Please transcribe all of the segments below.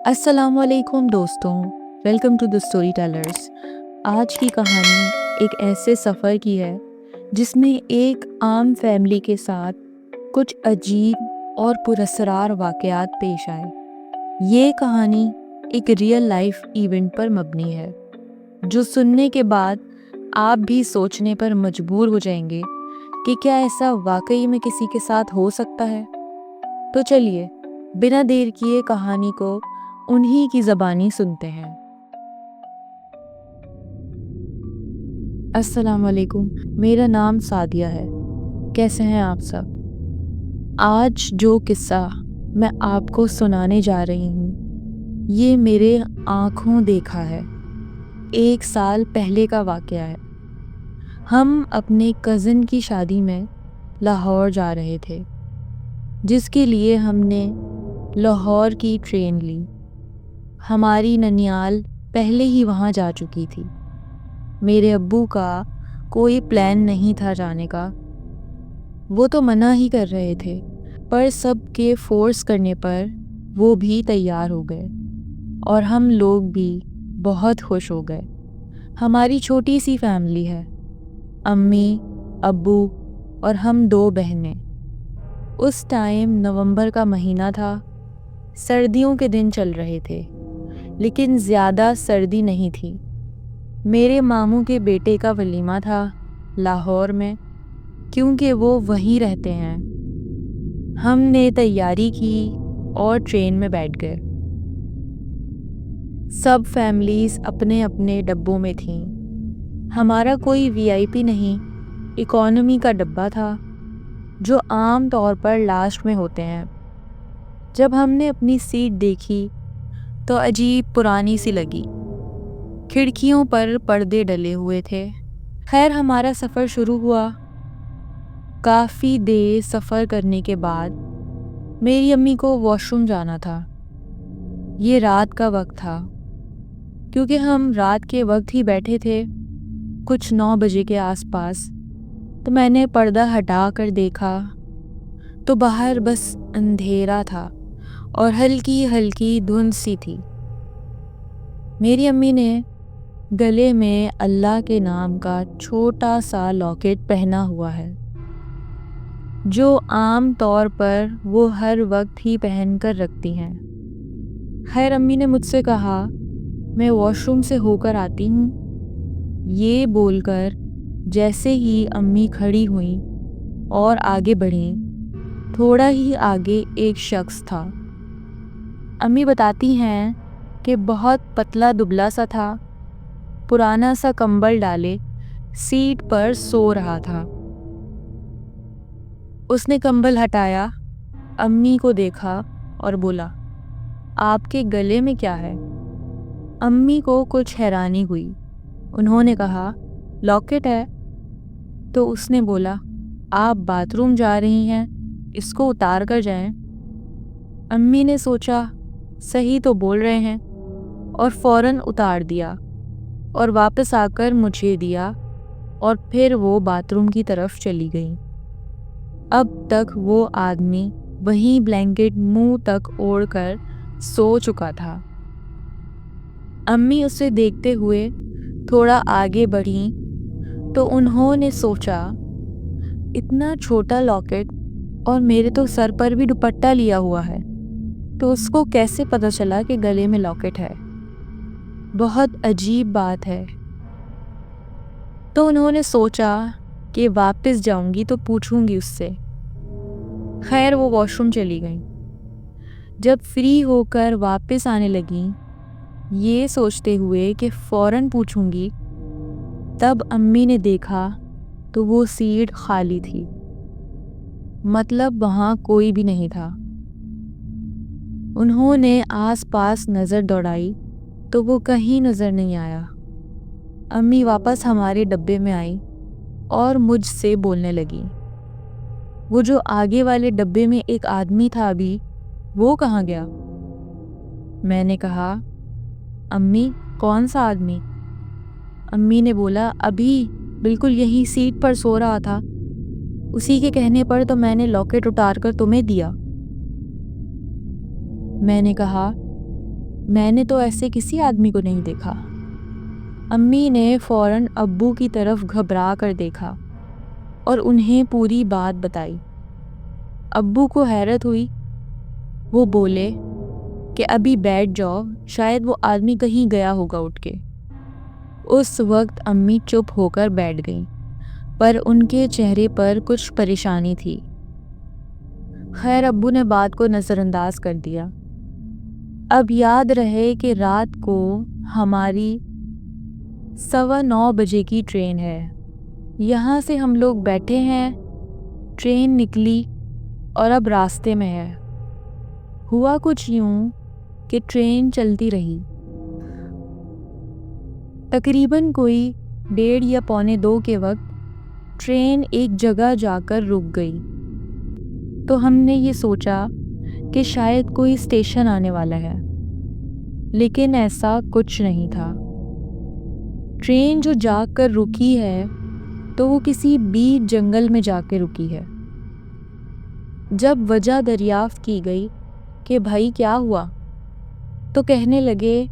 السلام علیکم دوستوں، welcome to the story tellers. آج کی کہانی ایک ایسے سفر کی ہے جس میں ایک عام فیملی کے ساتھ کچھ عجیب اور پراسرار واقعات پیش آئے۔ یہ کہانی ایک ریئل لائف ایونٹ پر مبنی ہے جو سننے کے بعد آپ بھی سوچنے پر مجبور ہو جائیں گے کہ کیا ایسا واقعی میں کسی کے ساتھ ہو سکتا ہے۔ تو چلیے بنا دیر کیے کہانی کو انہی کی زبانی سنتے ہیں۔ السلام علیکم، میرا نام سعدیہ ہے۔ کیسے ہیں آپ سب؟ آج جو قصہ میں آپ کو سنانے جا رہی ہوں یہ میرے آنکھوں دیکھا ہے، 1 سال پہلے کا واقعہ ہے۔ ہم اپنے کزن کی شادی میں لاہور جا رہے تھے، جس کے لیے ہم نے لاہور کی ٹرین لی۔ ہماری ننیال پہلے ہی وہاں جا چکی تھی۔ میرے ابو کا کوئی پلان نہیں تھا جانے کا، وہ تو منع ہی کر رہے تھے، پر سب کے فورس کرنے پر وہ بھی تیار ہو گئے اور ہم لوگ بھی بہت خوش ہو گئے۔ ہماری چھوٹی سی فیملی ہے، امی، ابو اور ہم 2 بہنیں۔ اس ٹائم نومبر کا مہینہ تھا، سردیوں کے دن چل رہے تھے، لیکن زیادہ سردی نہیں تھی۔ میرے ماموں کے بیٹے کا ولیمہ تھا لاہور میں، کیونکہ وہ وہیں رہتے ہیں۔ ہم نے تیاری کی اور ٹرین میں بیٹھ گئے۔ سب فیملیز اپنے اپنے ڈبوں میں تھیں۔ ہمارا کوئی VIP نہیں، اکانومی کا ڈبہ تھا جو عام طور پر لاسٹ میں ہوتے ہیں۔ جب ہم نے اپنی سیٹ دیکھی تو عجیب پرانی سی لگی، کھڑکیوں پر پردے ڈلے ہوئے تھے۔ خیر ہمارا سفر شروع ہوا۔ کافی دیر سفر کرنے کے بعد میری امی کو واش روم جانا تھا۔ یہ رات کا وقت تھا، کیونکہ ہم رات کے وقت ہی بیٹھے تھے، کچھ 9 بجے کے آس پاس۔ تو میں نے پردہ ہٹا کر دیکھا تو باہر بس اندھیرا تھا اور ہلکی ہلکی دھند سی تھی۔ میری امی نے گلے میں اللہ کے نام کا چھوٹا سا لاکٹ پہنا ہوا ہے، جو عام طور پر وہ ہر وقت ہی پہن کر رکھتی ہیں۔ خیر امی نے مجھ سے کہا میں واش روم سے ہو کر آتی ہوں۔ یہ بول کر جیسے ہی امی کھڑی ہوئیں اور آگے بڑھیں، تھوڑا ہی آگے ایک شخص تھا۔ امی بتاتی ہیں کہ بہت پتلا دبلا سا تھا، پرانا سا کمبل ڈالے سیٹ پر سو رہا تھا۔ اس نے کمبل ہٹایا، امی کو دیکھا اور بولا، آپ کے گلے میں کیا ہے؟ امی کو کچھ حیرانی ہوئی۔ انہوں نے کہا لاکٹ ہے۔ تو اس نے بولا آپ باتھ روم جا رہی ہیں، اس کو اتار کر جائیں۔ امی نے سوچا صحیح تو بول رہے ہیں، اور فوراً اتار دیا اور واپس آ کر مجھے دیا، اور پھر وہ باتھ روم کی طرف چلی گئی۔ اب تک وہ آدمی وہیں بلینکٹ منہ تک اوڑھ کر سو چکا تھا۔ امی اسے دیکھتے ہوئے تھوڑا آگے بڑھیں تو انہوں نے سوچا اتنا چھوٹا لاکٹ، اور میرے تو سر پر بھی دوپٹہ لیا ہوا ہے، تو اس کو کیسے پتہ چلا کہ گلے میں لاکٹ ہے؟ بہت عجیب بات ہے۔ تو انہوں نے سوچا کہ واپس جاؤں گی تو پوچھوں گی اس سے۔ خیر وہ واش روم چلی گئیں۔ جب فری ہو کر واپس آنے لگیں، یہ سوچتے ہوئے کہ فوراً پوچھوں گی، تب امی نے دیکھا تو وہ سیٹ خالی تھی، مطلب وہاں کوئی بھی نہیں تھا۔ انہوں نے آس پاس نظر دوڑائی تو وہ کہیں نظر نہیں آیا۔ امی واپس ہمارے ڈبے میں آئی اور مجھ سے بولنے لگی، وہ جو آگے والے ڈبے میں ایک آدمی تھا ابھی، وہ کہاں گیا؟ میں نے کہا امی کون سا آدمی؟ امی نے بولا ابھی بالکل یہی سیٹ پر سو رہا تھا، اسی کے کہنے پر تو میں نے لاکٹ اتار کر تمہیں دیا۔ میں نے کہا میں نے تو ایسے کسی آدمی کو نہیں دیکھا۔ امی نے فوراً ابو کی طرف گھبرا کر دیکھا اور انہیں پوری بات بتائی۔ ابو کو حیرت ہوئی۔ وہ بولے کہ ابھی بیٹھ جاؤ، شاید وہ آدمی کہیں گیا ہوگا اٹھ کے۔ اس وقت امی چپ ہو کر بیٹھ گئیں، پر ان کے چہرے پر کچھ پریشانی تھی۔ خیر، ابو نے بات کو نظر انداز کر دیا۔ اب یاد رہے کہ رات کو ہماری 9:15 بجے کی ٹرین ہے۔ یہاں سے ہم لوگ بیٹھے ہیں، ٹرین نکلی اور اب راستے میں ہے۔ ہوا کچھ یوں کہ ٹرین چلتی رہی۔ تقریباً کوئی 1:30 یا 1:45 کے وقت ٹرین ایک جگہ جا کر رک گئی، تو ہم نے یہ سوچا کہ شاید کوئی اسٹیشن آنے والا ہے، لیکن ایسا کچھ نہیں تھا۔ ٹرین جو جا کر رکی ہے تو وہ کسی بیچ جنگل میں جا کے رکی ہے۔ جب وجہ دریافت کی گئی کہ بھائی کیا ہوا، تو کہنے لگے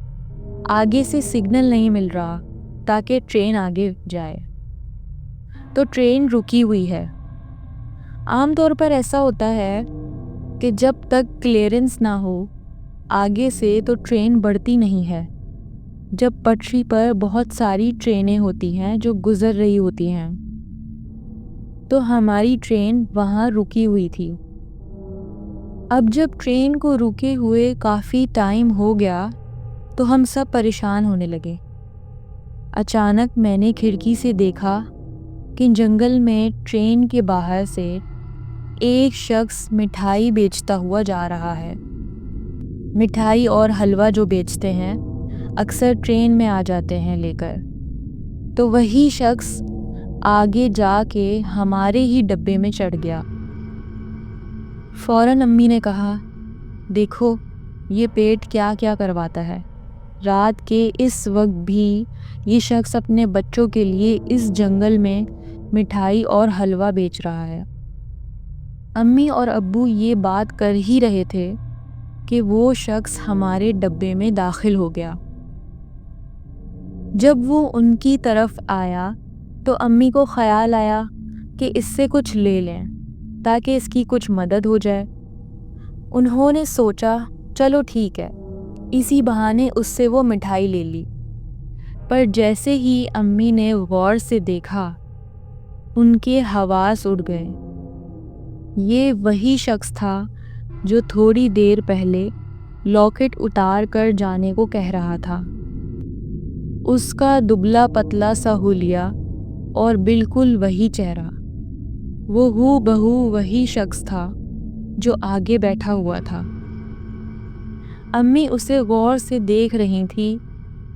آگے سے سگنل نہیں مل رہا تاکہ ٹرین آگے جائے، تو ٹرین رکی ہوئی ہے۔ عام طور پر ایسا ہوتا ہے کہ جب تک کلیئرنس نہ ہو آگے سے تو ٹرین بڑھتی نہیں ہے، جب پٹری پر بہت ساری ٹرینیں ہوتی ہیں جو گزر رہی ہوتی ہیں۔ تو ہماری ٹرین وہاں رکی ہوئی تھی۔ اب جب ٹرین کو رکے ہوئے کافی ٹائم ہو گیا تو ہم سب پریشان ہونے لگے۔ اچانک میں نے کھڑکی سے دیکھا کہ جنگل میں ٹرین کے باہر سے ایک شخص مٹھائی بیچتا ہوا جا رہا ہے۔ مٹھائی اور حلوہ جو بیچتے ہیں اکثر ٹرین میں آ جاتے ہیں لے کر، تو وہی شخص آگے جا کے ہمارے ہی ڈبے میں چڑھ گیا۔ فوراً امی نے کہا، دیکھو یہ پیٹ کیا کیا کرواتا ہے، رات کے اس وقت بھی یہ شخص اپنے بچوں کے لیے اس جنگل میں مٹھائی اور حلوہ بیچ رہا ہے۔ امی اور ابو یہ بات کر ہی رہے تھے کہ وہ شخص ہمارے ڈبے میں داخل ہو گیا۔ جب وہ ان کی طرف آیا تو امی کو خیال آیا کہ اس سے کچھ لے لیں تاکہ اس کی کچھ مدد ہو جائے۔ انہوں نے سوچا چلو ٹھیک ہے، اسی بہانے اس سے وہ مٹھائی لے لی۔ پر جیسے ہی امی نے غور سے دیکھا، ان کے حواس اڑ گئے۔ یہ وہی شخص تھا جو تھوڑی دیر پہلے لاکٹ اتار کر جانے کو کہہ رہا تھا۔ اس کا دبلا پتلا سا حلیہ اور بالکل وہی چہرہ، وہ ہو بہو وہی شخص تھا جو آگے بیٹھا ہوا تھا۔ امی اسے غور سے دیکھ رہی تھی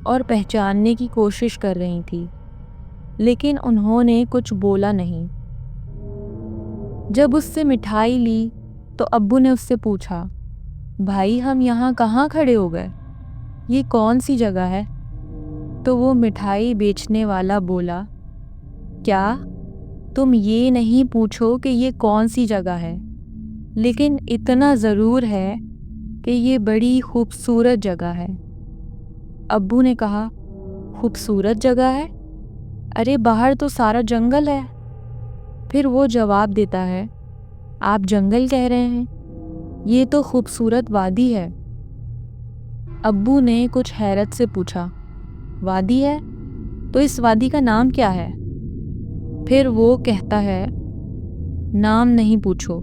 اور پہچاننے کی کوشش کر رہی تھی، لیکن انہوں نے کچھ بولا نہیں۔ جب اس سے مٹھائی لی تو ابو نے اس سے پوچھا، بھائی ہم یہاں کہاں کھڑے ہو گئے، یہ کون سی جگہ ہے؟ تو وہ مٹھائی بیچنے والا بولا، کیا تم یہ نہیں پوچھو کہ یہ کون سی جگہ ہے، لیکن اتنا ضرور ہے کہ یہ بڑی خوبصورت جگہ ہے۔ ابو نے کہا، خوبصورت جگہ ہے؟ ارے باہر تو سارا جنگل ہے۔ پھر وہ جواب دیتا ہے، آپ جنگل کہہ رہے ہیں، یہ تو خوبصورت وادی ہے۔ ابو نے کچھ حیرت سے پوچھا، وادی ہے؟ تو اس وادی کا نام کیا ہے؟ پھر وہ کہتا ہے، نام نہیں پوچھو،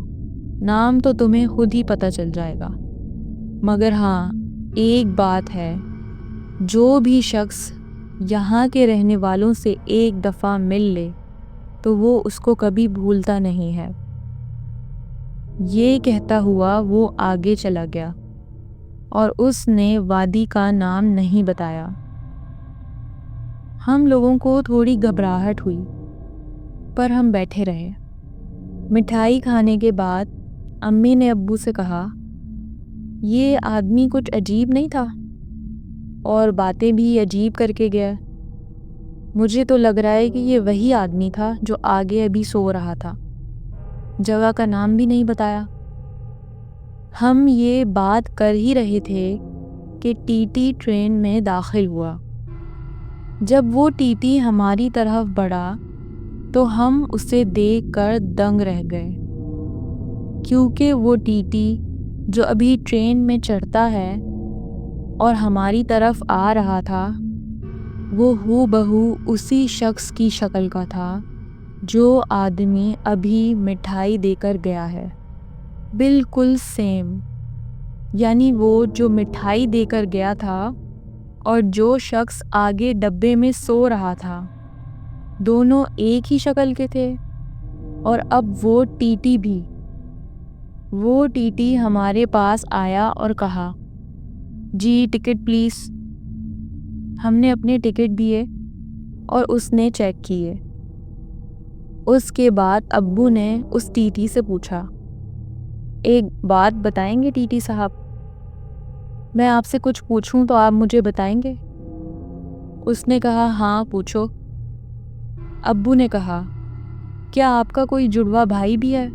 نام تو تمہیں خود ہی پتہ چل جائے گا، مگر ہاں ایک بات ہے، جو بھی شخص یہاں کے رہنے والوں سے ایک دفعہ مل لے تو وہ اس کو کبھی بھولتا نہیں ہے۔ یہ کہتا ہوا وہ آگے چلا گیا اور اس نے وادی کا نام نہیں بتایا۔ ہم لوگوں کو تھوڑی گھبراہٹ ہوئی، پر ہم بیٹھے رہے۔ مٹھائی کھانے کے بعد امی نے ابو سے کہا، یہ آدمی کچھ عجیب نہیں تھا، اور باتیں بھی عجیب کر کے گیا۔ مجھے تو لگ رہا ہے کہ یہ وہی آدمی تھا جو آگے ابھی سو رہا تھا، جگہ کا نام بھی نہیں بتایا۔ ہم یہ بات کر ہی رہے تھے کہ ٹی ٹی ٹرین میں داخل ہوا۔ جب وہ ٹی ٹی ہماری طرف بڑھا تو ہم اسے دیکھ کر دنگ رہ گئے، کیونکہ وہ ٹی ٹی جو ابھی ٹرین میں چڑھتا ہے اور ہماری طرف آ رہا تھا، وہ ہو بہو اسی شخص کی شکل کا تھا جو آدمی ابھی مٹھائی دے کر گیا ہے، بالکل سیم۔ یعنی وہ جو مٹھائی دے کر گیا تھا اور جو شخص آگے ڈبے میں سو رہا تھا، دونوں ایک ہی شکل کے تھے۔ اور اب وہ ٹی ٹی بھی۔ وہ ٹی ٹی ہمارے پاس آیا اور کہا، جی ٹکٹ پلیز۔ ہم نے اپنے ٹکٹ دیے اور اس نے چیک کیے۔ اس کے بعد ابو نے اس ٹی ٹی سے پوچھا، ایک بات بتائیں گے ٹی ٹی صاحب؟ میں آپ سے کچھ پوچھوں تو آپ مجھے بتائیں گے؟ اس نے کہا، ہاں پوچھو۔ ابو نے کہا، کیا آپ کا کوئی جڑوا بھائی بھی ہے؟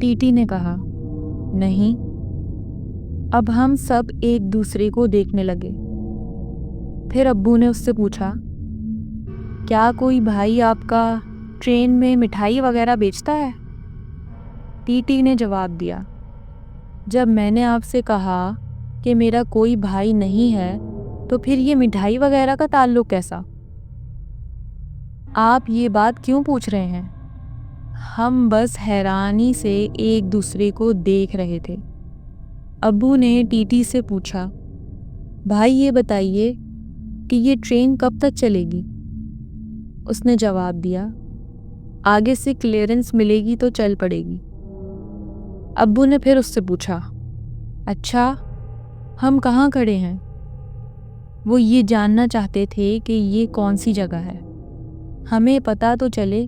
ٹی ٹی نے کہا، نہیں۔ اب ہم سب ایک دوسرے کو دیکھنے لگے۔ پھر ابو نے اس سے پوچھا، کیا کوئی بھائی آپ کا ٹرین میں مٹھائی وغیرہ بیچتا ہے؟ ٹی ٹی نے جواب دیا، جب میں نے آپ سے کہا کہ میرا کوئی بھائی نہیں ہے تو پھر یہ مٹھائی وغیرہ کا تعلق کیسا؟ آپ یہ بات کیوں پوچھ رہے ہیں؟ ہم بس حیرانی سے ایک دوسرے کو دیکھ رہے تھے۔ ابو نے ٹی ٹی سے پوچھا، بھائی یہ بتائیے کہ یہ ٹرین کب تک چلے گی؟ اس نے جواب دیا، آگے سے کلیئرنس ملے گی تو چل پڑے گی۔ ابو نے پھر اس سے پوچھا، اچھا ہم کہاں کھڑے ہیں؟ وہ یہ جاننا چاہتے تھے کہ یہ کون سی جگہ ہے، ہمیں پتہ تو چلے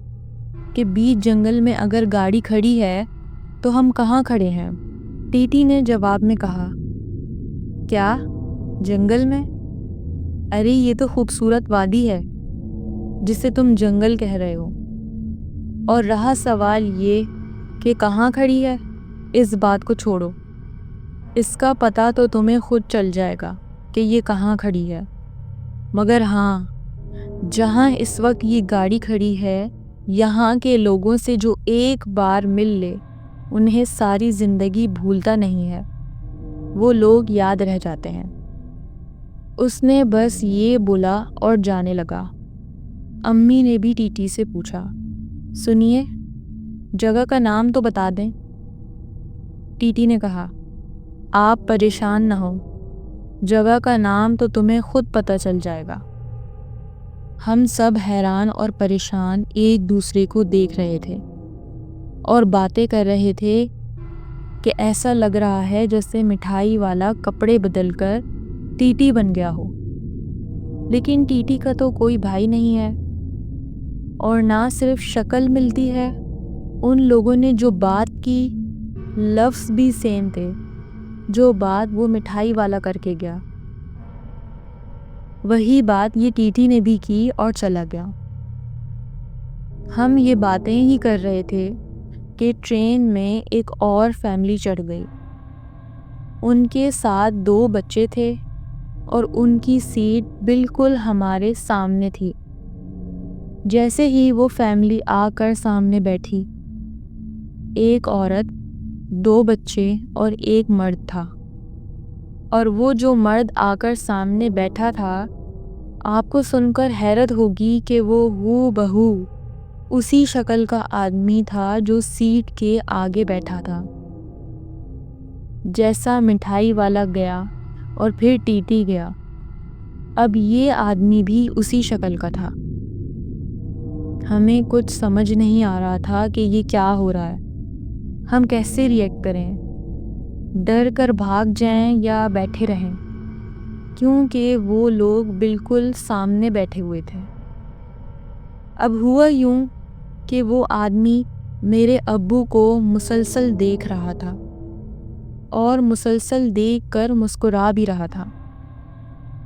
کہ بیچ جنگل میں اگر گاڑی کھڑی ہے تو ہم کہاں کھڑے ہیں۔ ٹی ٹی نے جواب میں کہا، کیا جنگل میں؟ ارے یہ تو خوبصورت وادی ہے جسے تم جنگل کہہ رہے ہو۔ اور رہا سوال یہ کہ کہاں کھڑی ہے، اس بات کو چھوڑو، اس کا پتہ تو تمہیں خود چل جائے گا کہ یہ کہاں کھڑی ہے۔ مگر ہاں، جہاں اس وقت یہ گاڑی کھڑی ہے، یہاں کے لوگوں سے جو ایک بار مل لے انہیں ساری زندگی بھولتا نہیں ہے، وہ لوگ یاد رہ جاتے ہیں۔ اس نے بس یہ بولا اور جانے لگا۔ امی نے بھی ٹی ٹی سے پوچھا، سنیے جگہ کا نام تو بتا دیں۔ ٹی ٹی نے کہا، آپ پریشان نہ ہو، جگہ کا نام تو تمہیں خود پتہ چل جائے گا۔ ہم سب حیران اور پریشان ایک دوسرے کو دیکھ رہے تھے اور باتیں کر رہے تھے کہ ایسا لگ رہا ہے جیسے مٹھائی والا کپڑے بدل کر ٹی ٹی بن گیا ہو، لیکن ٹی ٹی کا تو کوئی بھائی نہیں ہے، اور نہ صرف شکل ملتی ہے، ان لوگوں نے جو بات کی لفظ بھی سیم تھے، جو بات وہ مٹھائی والا کر کے گیا وہی بات یہ ٹی ٹی نے بھی کی اور چلا گیا۔ ہم یہ باتیں ہی کر رہے تھے کہ ٹرین میں ایک اور فیملی چڑھ گئی۔ ان کے ساتھ 2 بچے تھے اور ان کی سیٹ بالکل ہمارے سامنے تھی۔ جیسے ہی وہ فیملی آ کر سامنے بیٹھی، ایک عورت، 2 بچے اور ایک مرد تھا، اور وہ جو مرد آ کر سامنے بیٹھا تھا، آپ کو سن کر حیرت ہوگی کہ وہ ہو بہو اسی شکل کا آدمی تھا جو سیٹ کے آگے بیٹھا تھا۔ جیسا مٹھائی والا گیا اور پھر ٹی ٹی گیا، اب یہ آدمی بھی اسی شکل کا تھا۔ ہمیں کچھ سمجھ نہیں آ رہا تھا کہ یہ کیا ہو رہا ہے، ہم کیسے ریئیکٹ کریں، ڈر کر بھاگ جائیں یا بیٹھے رہیں، کیونکہ وہ لوگ بالکل سامنے بیٹھے ہوئے تھے۔ اب ہوا یوں کہ وہ آدمی میرے ابو کو مسلسل دیکھ رہا تھا اور مسلسل دیکھ کر مسکرا بھی رہا تھا۔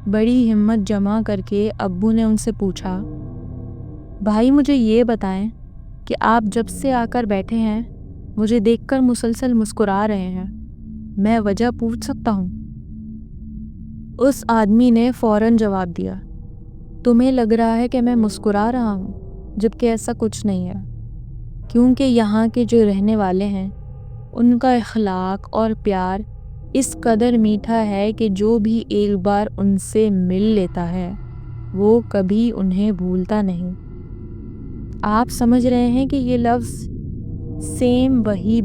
بڑی ہمت جمع کر کے ابو نے ان سے پوچھا، بھائی مجھے یہ بتائیں کہ آپ جب سے آ کر بیٹھے ہیں مجھے دیکھ کر مسلسل مسکرا رہے ہیں، میں وجہ پوچھ سکتا ہوں؟ اس آدمی نے فوراً جواب دیا، تمہیں لگ رہا ہے کہ میں مسکرا رہا ہوں، جبکہ ایسا کچھ نہیں ہے، کیونکہ یہاں کے جو رہنے والے ہیں ان کا اخلاق اور پیار اس قدر میٹھا ہے کہ جو بھی ایک بار ان سے مل لیتا ہے وہ کبھی انہیں بھولتا نہیں۔ آپ سمجھ رہے ہیں کہ یہ لفظ سیم وہی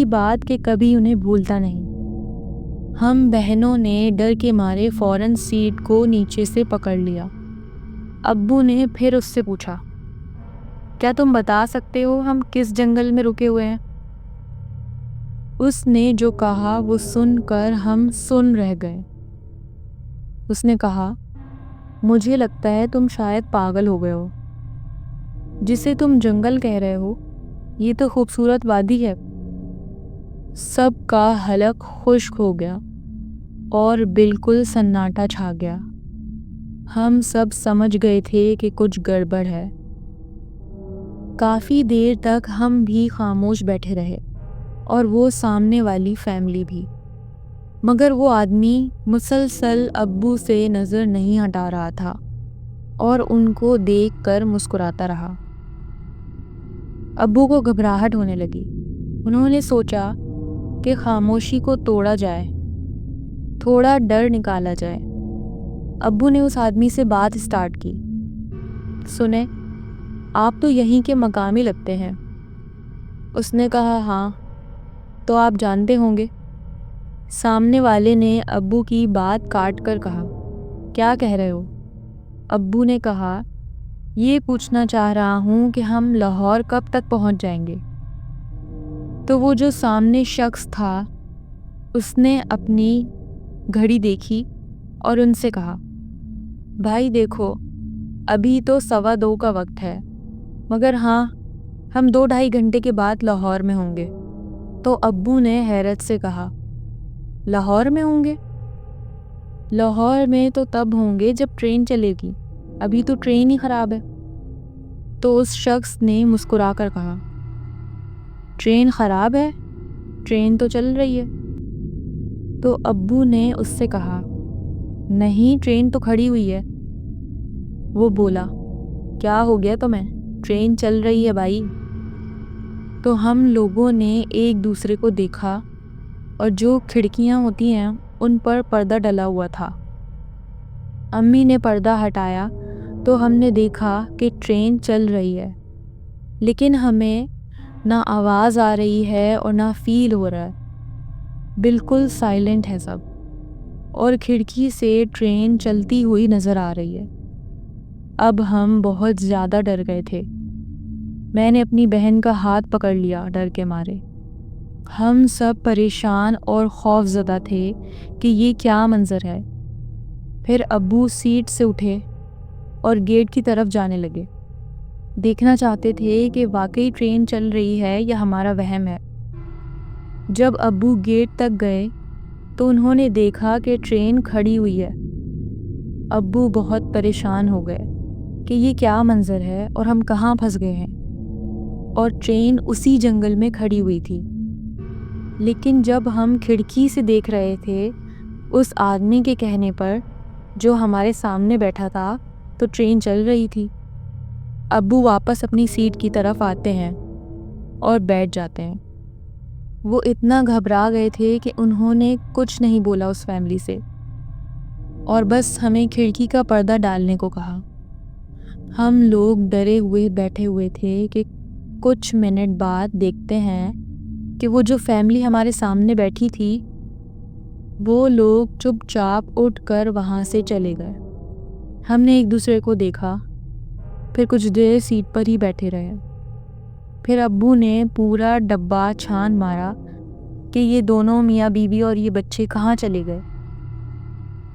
بات کہ کبھی انہیں بھولتا نہیں۔ ہم بہنوں نے ڈر کے مارے فوراً سیٹ کو نیچے سے پکڑ لیا۔ ابو نے پھر اس سے پوچھا، کیا تم بتا سکتے ہو ہم کس جنگل میں رکے ہوئے ہیں؟ اس نے جو کہا وہ سن کر ہم سن رہ گئے۔ اس نے کہا، مجھے لگتا ہے تم شاید پاگل ہو گئے ہو۔ جسے تم جنگل کہہ رہے ہو یہ تو خوبصورت وادی ہے۔ سب کا حلق خشک ہو گیا اور بالکل سناٹا چھا گیا۔ ہم سب سمجھ گئے تھے کہ کچھ گڑبڑ ہے۔ کافی دیر تک ہم بھی خاموش بیٹھے رہے اور وہ سامنے والی فیملی بھی، مگر وہ آدمی مسلسل ابو سے نظر نہیں ہٹا رہا تھا اور ان کو دیکھ کر مسکراتا رہا۔ ابو کو گھبراہٹ ہونے لگی۔ انہوں نے سوچا کہ خاموشی کو توڑا جائے، تھوڑا ڈر نکالا جائے۔ ابو نے اس آدمی سے بات اسٹارٹ کی، سنیں، آپ تو یہیں کے مقامی لگتے ہیں۔ اس نے کہا، ہاں، تو آپ جانتے ہوں گے۔ سامنے والے نے ابو کی بات کاٹ کر کہا، کیا کہہ رہے ہو؟ ابو نے کہا، یہ پوچھنا چاہ رہا ہوں کہ ہم لاہور کب تک پہنچ جائیں گے؟ تو وہ جو سامنے شخص تھا اس نے اپنی گھڑی دیکھی اور ان سے کہا، بھائی دیکھو، ابھی تو 1:15 کا وقت ہے، مگر ہاں، ہم 2-2.5 گھنٹے کے بعد لاہور میں ہوں گے۔ تو ابو نے حیرت سے کہا، لاہور میں ہوں گے؟ لاہور میں تو تب ہوں گے جب ٹرین چلے گی، ابھی تو ٹرین ہی خراب ہے۔ تو اس شخص نے مسکرا کر کہا، ٹرین خراب ہے؟ ٹرین تو چل رہی ہے۔ تو ابو نے اس سے کہا، نہیں، ٹرین تو کھڑی ہوئی ہے۔ وہ بولا، کیا ہو گیا تمہیں؟ ٹرین چل رہی ہے بھائی۔ تو ہم لوگوں نے ایک دوسرے کو دیکھا اور جو کھڑکیاں ہوتی ہیں ان پر پردہ ڈلا ہوا تھا۔ امی نے پردہ ہٹایا تو ہم نے دیکھا کہ ٹرین چل رہی ہے، لیکن ہمیں نہ آواز آ رہی ہے اور نہ فیل ہو رہا ہے۔ بالکل سائلنٹ ہے سب، اور کھڑکی سے ٹرین چلتی ہوئی نظر آ رہی ہے۔ اب ہم بہت زیادہ ڈر گئے تھے۔ میں نے اپنی بہن کا ہاتھ پکڑ لیا ڈر کے مارے۔ ہم سب پریشان اور خوف زدہ تھے کہ یہ کیا منظر ہے۔ پھر ابو سیٹ سے اٹھے اور گیٹ کی طرف جانے لگے، دیکھنا چاہتے تھے کہ واقعی ٹرین چل رہی ہے یا ہمارا وہم ہے۔ جب ابو گیٹ تک گئے تو انہوں نے دیکھا کہ ٹرین کھڑی ہوئی ہے۔ ابو بہت پریشان ہو گئے کہ یہ کیا منظر ہے اور ہم کہاں پھنس گئے ہیں، اور ٹرین اسی جنگل میں کھڑی ہوئی تھی۔ لیکن جب ہم کھڑکی سے دیکھ رہے تھے اس آدمی کے کہنے پر جو ہمارے سامنے بیٹھا تھا تو ٹرین چل رہی تھی۔ ابو واپس اپنی سیٹ کی طرف آتے ہیں اور بیٹھ جاتے ہیں۔ وہ اتنا گھبرا گئے تھے کہ انہوں نے کچھ نہیں بولا اس فیملی سے، اور بس ہمیں کھڑکی کا پردہ ڈالنے کو کہا۔ ہم لوگ ڈرے ہوئے بیٹھے ہوئے تھے کہ کچھ منٹ بعد دیکھتے ہیں کہ وہ جو فیملی ہمارے سامنے بیٹھی تھی وہ لوگ چپ چاپ اٹھ کر وہاں سے چلے گئے۔ ہم نے ایک دوسرے کو دیکھا، پھر کچھ دیر سیٹ پر ہی بیٹھے رہے۔ پھر ابو نے پورا ڈبہ چھان مارا کہ یہ دونوں میاں بیوی اور یہ بچے کہاں چلے گئے،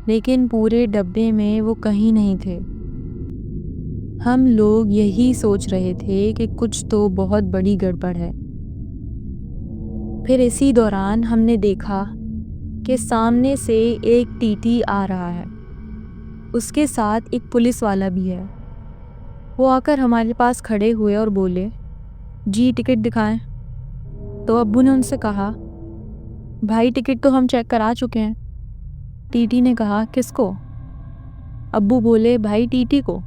لیکن پورے ڈبے میں وہ کہیں نہیں تھے۔ ہم لوگ یہی سوچ رہے تھے کہ کچھ تو بہت بڑی گڑبڑ ہے۔ پھر اسی دوران ہم نے دیکھا کہ سامنے سے ایک ٹی ٹی آ رہا ہے، اس کے ساتھ ایک پولیس والا بھی ہے۔ وہ آ کر ہمارے پاس کھڑے ہوئے اور بولے، جی ٹکٹ دکھائیں۔ تو ابو نے ان سے کہا، بھائی ٹکٹ تو ہم چیک کرا چکے ہیں۔ ٹیٹی نے کہا کس کو؟ ابو بولے بھائی ٹیٹی کو۔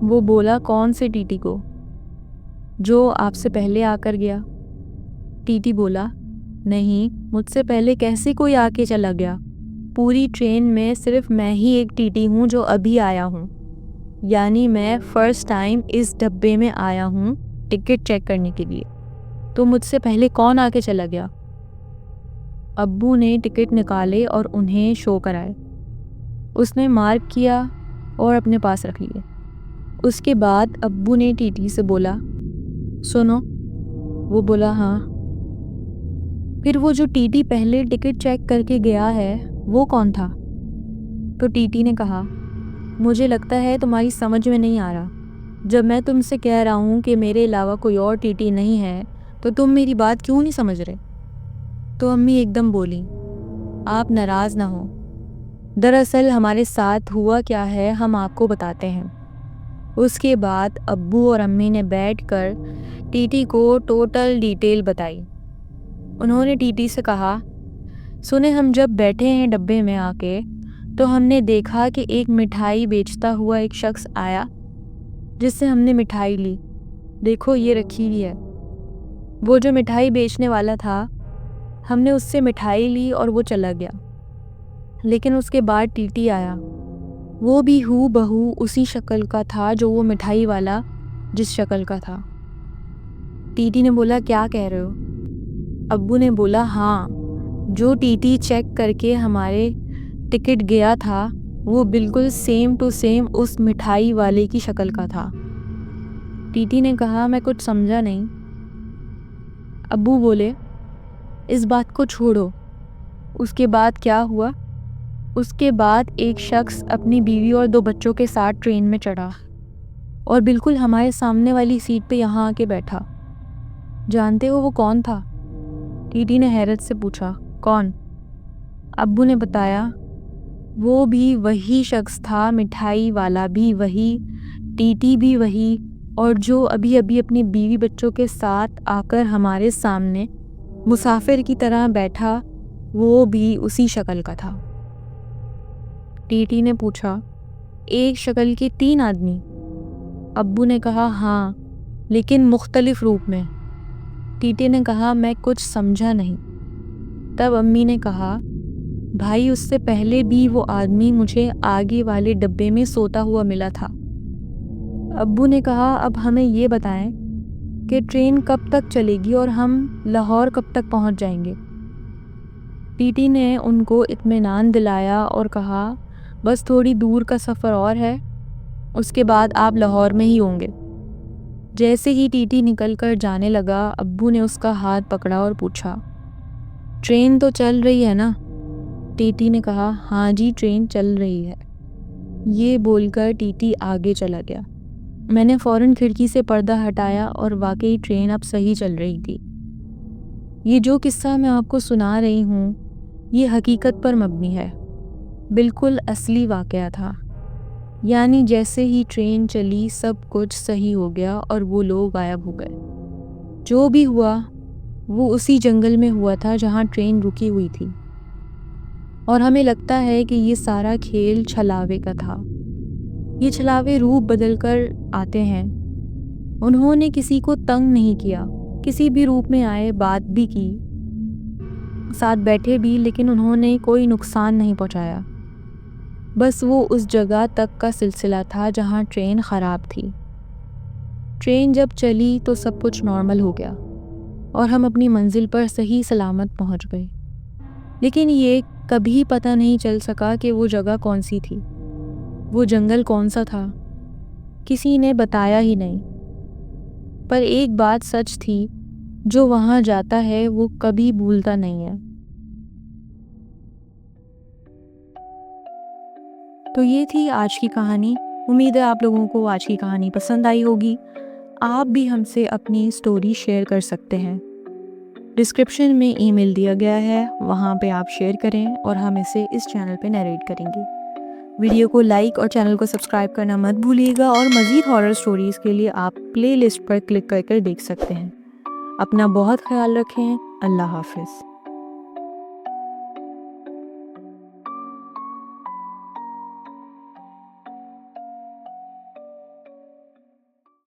وہ بولا کون سے ٹیٹی کو؟ جو آپ سے پہلے آ کر گیا۔ ٹیٹی بولا نہیں، مجھ سے پہلے کیسے کوئی آ کے چلا گیا؟ پوری ٹرین میں صرف میں ہی ایک ٹیٹی ہوں جو ابھی آیا ہوں، یعنی میں فرسٹ ٹائم اس ڈبے میں آیا ہوں ٹکٹ چیک کرنے کے لیے، تو مجھ سے پہلے کون آ کے چلا گیا؟ ابو نے ٹکٹ نکالے اور انہیں شو کرائے۔ اس نے مارک کیا اور اپنے پاس رکھ لیے۔ اس کے بعد ابو نے ٹیٹی سے بولا سنو۔ وہ بولا ہاں۔ پھر وہ جو ٹیٹی پہلے ٹکٹ چیک کر کے گیا ہے وہ کون تھا؟ تو ٹیٹی نے کہا مجھے لگتا ہے تمہاری سمجھ میں نہیں آ رہا، جب میں تم سے کہہ رہا ہوں کہ میرے علاوہ کوئی اور ٹیٹی نہیں ہے تو تم میری بات کیوں نہیں سمجھ رہے؟ تو امی ایک دم بولی آپ ناراض نہ ہو، دراصل ہمارے ساتھ ہوا کیا ہے ہم آپ کو بتاتے ہیں۔ اس کے بعد ابو اور امی نے بیٹھ کر ٹیٹی کو ٹوٹل ڈیٹیل بتائی۔ انہوں نے ٹیٹی سے کہا سنیں، ہم جب بیٹھے ہیں ڈبے میں آ کے تو ہم نے دیکھا کہ ایک مٹھائی بیچتا ہوا ایک شخص آیا جس سے ہم نے مٹھائی لی، دیکھو یہ رکھی ہوئی ہے۔ وہ جو مٹھائی بیچنے والا تھا ہم نے اس سے مٹھائی لی اور وہ چلا گیا، لیکن اس کے بعد ٹیٹی آیا، وہ بھی ہو بہو اسی شکل کا تھا جو وہ مٹھائی والا جس شکل کا تھا۔ ٹیٹی نے بولا کیا کہہ رہے ہو؟ ابو نے بولا ہاں، جو ٹیٹی چیک کر کے ہمارے ٹکٹ گیا تھا وہ بالکل سیم ٹو سیم اس مٹھائی والے کی شکل کا تھا۔ ٹیٹی نے کہا میں کچھ سمجھا نہیں۔ ابو بولے اس بات کو چھوڑو، اس کے بعد کیا ہوا؟ اس کے بعد ایک شخص اپنی بیوی اور 2 بچوں کے ساتھ ٹرین میں چڑھا اور بالکل ہمارے سامنے والی سیٹ پہ یہاں آ کے بیٹھا۔ جانتے ہو وہ کون تھا؟ ٹیٹی نے حیرت سے پوچھا کون؟ ابو نے بتایا وہ بھی وہی شخص تھا، مٹھائی والا بھی وہی، ٹیٹی بھی وہی، اور جو ابھی ابھی اپنی بیوی بچوں کے ساتھ آ کر ہمارے سامنے مسافر کی طرح بیٹھا وہ بھی اسی شکل کا تھا۔ ٹیٹی نے پوچھا ایک شکل کے 3 آدمی؟ ابو نے کہا ہاں، لیکن مختلف روپ میں۔ ٹیٹی نے کہا میں کچھ سمجھا نہیں۔ تب امی نے کہا بھائی اس سے پہلے بھی وہ آدمی مجھے آگے والے ڈبے میں سوتا ہوا ملا تھا۔ ابو نے کہا اب ہمیں یہ بتائیں کہ ٹرین کب تک چلے گی اور ہم لاہور کب تک پہنچ جائیں گے؟ ٹیٹی نے ان کو اطمینان دلایا اور کہا بس تھوڑی دور کا سفر اور ہے، اس کے بعد آپ لاہور میں ہی ہوں گے۔ جیسے ہی ٹیٹی نکل کر جانے لگا ابو نے اس کا ہاتھ پکڑا اور پوچھا ٹرین تو چل رہی ہے نا؟ ٹیٹی نے کہا ہاں جی ٹرین چل رہی ہے۔ یہ بول کر ٹیٹی آگے چلا گیا۔ میں نے فوراً کھڑکی سے پردہ ہٹایا اور واقعی ٹرین اب صحیح چل رہی تھی۔ یہ جو قصہ میں آپ کو سنا رہی ہوں یہ حقیقت پر مبنی ہے، بالکل اصلی واقعہ تھا۔ یعنی جیسے ہی ٹرین چلی سب کچھ صحیح ہو گیا اور وہ لوگ غائب ہو گئے۔ جو بھی ہوا وہ اسی جنگل میں ہوا تھا جہاں ٹرین رکی ہوئی تھی، اور ہمیں لگتا ہے کہ یہ سارا کھیل چھلاوے کا تھا۔ یہ چھلاوے روپ بدل کر آتے ہیں، انہوں نے کسی کو تنگ نہیں کیا، کسی بھی روپ میں آئے، بات بھی کی، ساتھ بیٹھے بھی، لیکن انہوں نے کوئی نقصان نہیں پہنچایا۔ بس وہ اس جگہ تک کا سلسلہ تھا جہاں ٹرین خراب تھی۔ ٹرین جب چلی تو سب کچھ نارمل ہو گیا اور ہم اپنی منزل پر صحیح سلامت پہنچ گئے، لیکن یہ کبھی پتہ نہیں چل سکا کہ وہ جگہ کون سی تھی، وہ جنگل کون سا تھا، کسی نے بتایا ہی نہیں۔ پر ایک بات سچ تھی، جو وہاں جاتا ہے وہ کبھی بھولتا نہیں ہے۔ تو یہ تھی آج کی کہانی۔ امید ہے آپ لوگوں کو آج کی کہانی پسند آئی ہوگی۔ آپ بھی ہم سے اپنی سٹوری شیئر کر سکتے ہیں، ڈسکرپشن میں ای میل دیا گیا ہے، وہاں پہ آپ شیئر کریں اور ہم اسے اس چینل پہ نیریٹ کریں گے۔ ویڈیو کو لائک اور چینل کو سبسکرائب کرنا مت بھولیے گا، اور مزید ہارر سٹوریز کے لیے آپ پلے لسٹ پر کلک کر دیکھ سکتے ہیں۔ اپنا بہت خیال رکھیں۔ اللہ حافظ۔